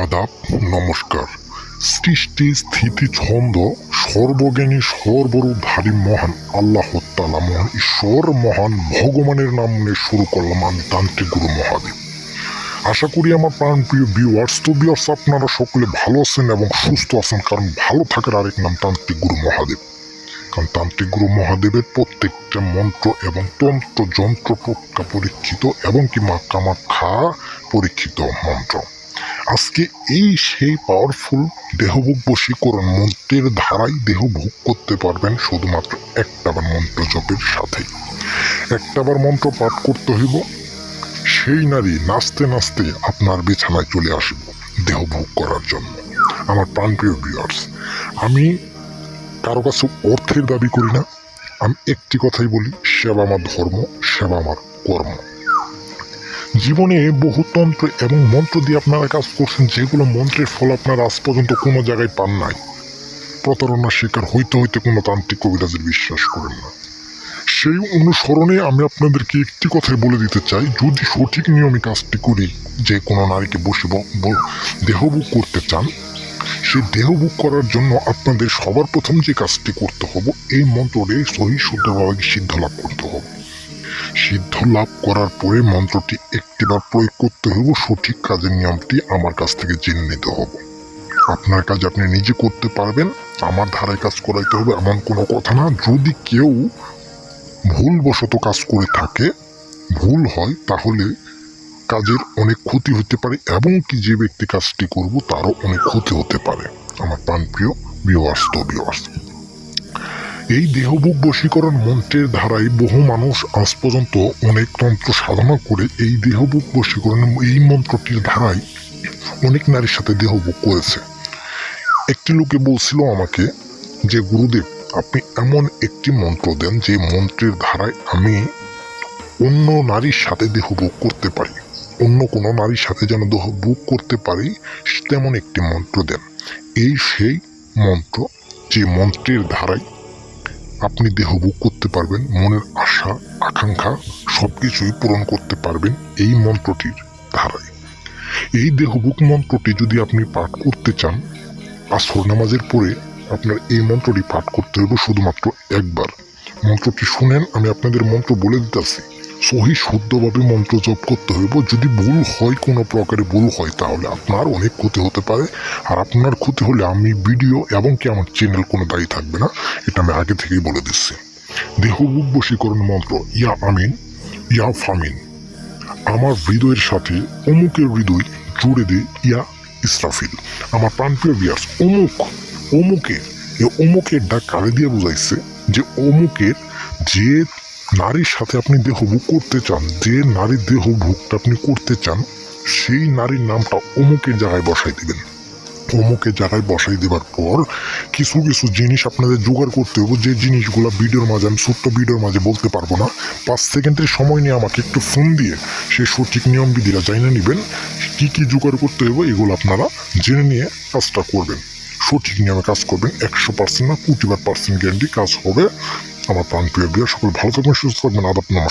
আদাব, নমস্কার। সৃষ্টি স্থিতি ছন্দ সর্বজ্ঞানী সর্বরূপধারী মহান আল্লাহ তাআলা, মহান ঈশ্বর, মহান ভগবানের নাম নিয়ে শুরু করলাম আমি তান্ত্রিক গুরু মহাদেব। আশা করি আমার প্রাণপ্রিয় ভিউয়ার্স আপনারা সকলে ভালো আছেন এবং সুস্থ আছেন, কারণ ভালো থাকার আরেক নাম তান্ত্রিক গুরু মহাদেব। কারণ তান্ত্রিক গুরু মহাদেবের প্রত্যেকটা মন্ত্র এবং তন্ত্র যন্ত্র টোটকা পরীক্ষিত এবং কি মা কামাখ্যা পরীক্ষিত মন্ত্র। আজকে সেই পাওয়ারফুল দেহভোগ বশীকরণ মন্ত্রের ধারায় দেহ ভোগ করতে পারবেন শুধুমাত্র একটাবার মন্ত্র জপের সাথে। একটাবার মন্ত্র পাঠ করতে হইব, সেই নারী নাচতে নাচতে আপনার বিছানায় চলে আসব দেহ ভোগ করার জন্য। আমার প্রাণপ্রিয় ভিউয়ার্স, আমি কারো কাছে অর্থের দাবি করি না। আমি একটি কথাই বলি, সেবা আমার ধর্ম, সেবা আমার কর্ম। জীবনে বহু তন্ত্র এবং মন্ত্র দিয়ে আপনারা কাজ করছেন, যেগুলো মন্ত্রের ফল আপনারা আজ পর্যন্ত কোনো জায়গায় পান নাই। প্রতারণার শিকার হইতে হইতে কোনো তান্ত্রিক কবিরাজের বিশ্বাস করেন না। সেই অনুসরণে আমি আপনাদেরকে একটি কথাই বলে দিতে চাই, যদি সঠিক নিয়মে কাজটি করি, যে কোনো নারীকে বসে দেহভোগ করতে চান, সেই দেহভোগ করার জন্য আপনাদের সবার প্রথম যে কাজটি করতে হবে, এই মন্ত্রটি সহি শুদ্ধভাবে সিদ্ধ লাভ করতে হবে। সিদ্ধ লাভ করার পরে মন্ত্রটি একটিবার প্রয়োগ করতে হবে। সঠিক কাজের নিয়মটি আমার কাছ থেকে জেনে নিতে হবে। আপনার কাজ আপনি নিজে করতে পারবেন, আমার ধারায় কাজ করাইতে হবে এমন কোনো কথা না। যদি কেউ ভুলবশত কাজ করে থাকে, ভুল হয়, তাহলে কাজের অনেক ক্ষতি হতে পারে এবং কি যে ব্যক্তি কাজটি করব তারও অনেক ক্ষতি হতে পারে। আমার প্রাণপ্রিয় ভিউয়ার্স, এই দেহভোগ বশীকরণ মন্ত্রের ধারায় বহু মানুষ আজ পর্যন্ত অনেক তন্ত্র সাধনা করে এই দেহভোগ বশীকরণ এই মন্ত্রটির ধারায় অনেক নারীর সাথে দেহভোগ করেছে। একটি লোকে বলছিল আমাকে যে, গুরুদেব, আপনি এমন একটি মন্ত্র দেন যে মন্ত্রের ধারায় আমি অন্য নারীর সাথে দেহভোগ করতে পারি, অন্য কোনো নারীর সাথে যেন দেহভোগ করতে পারি, তেমন একটি মন্ত্র দেন। এই সেই মন্ত্র, যে মন্ত্রের ধারায় আপনি দেহভোগ করতে পারবেন, মনের আশা আকাঙ্ক্ষা সবকিছুই পূরণ করতে পারবেন এই মন্ত্রটির ধারায়। এই দেহভোগ মন্ত্রটি যদি আপনি পাঠ করতে চান, আসর নামাজের পরে আপনার এই মন্ত্রটি পাঠ করতে হবে শুধুমাত্র একবার। মন্ত্রটি শুনেন, আমি আপনাদের মন্ত্র বলে দিতেছি। সহি শুদ্ধভাবে মন্ত্র জপ করতে হইব। যদি ভুল হয়, কোনো প্রকারে ভুল হয়, তাহলে আপনার অনেক ক্ষতি হতে পারে। আর আপনার ক্ষতি হলে আমি ভিডিও এবং কি আমার চ্যানেল কোনো দায়ী থাকবে না, এটা আমি আগে থেকেই বলে দিচ্ছি। দেহভোগ বশীকরণ মন্ত্র, ইয়া আমিন, ইয়া ফামিন। আমার হৃদয়ের সাথে অমুকের হৃদয় জুড়ে দে, ইয়া ইসরাফিল। আমার প্রাণপ্রিয় ভিউয়ার্স, অমুকের ডাক কারে দিয়ে বুঝাইছে যে অমুকের যে নারীর সাথে আপনি দেহভোগ করতে চান, যে নারীর দেহভোগটা আপনি করতে চান, সেই নারীর নামটা অমুকের জায়গায় বসাই দিবেন। অমুকের জায়গায় বসাই দেওয়ার পর কিছু কিছু জিনিস আপনাদের জোগাড় করতে হবে, যে জিনিসগুলো ভিডিওর মাঝে আমি ছোট্ট ভিডিওর মাঝে বলতে পারবো না। 5 সেকেন্ডের সময় নিয়ে আমাকে একটু ফোন দিয়ে সেই সঠিক নিয়ম বিধিরা জানিয়ে নেবেন। কি কি জোগাড় করতে হবে এগুলো আপনারা জেনে নিয়ে কাজটা করবেন। সঠিক নিয়মে কাজ করবেন, 100% না 2% গ্যারান্টি কাজ হবে। আমার প্রাণপ্রিয় ভিউয়ার, সকল ভালো থাকবেন, সুস্থ থাকবেন। আদাব, নমস্কার।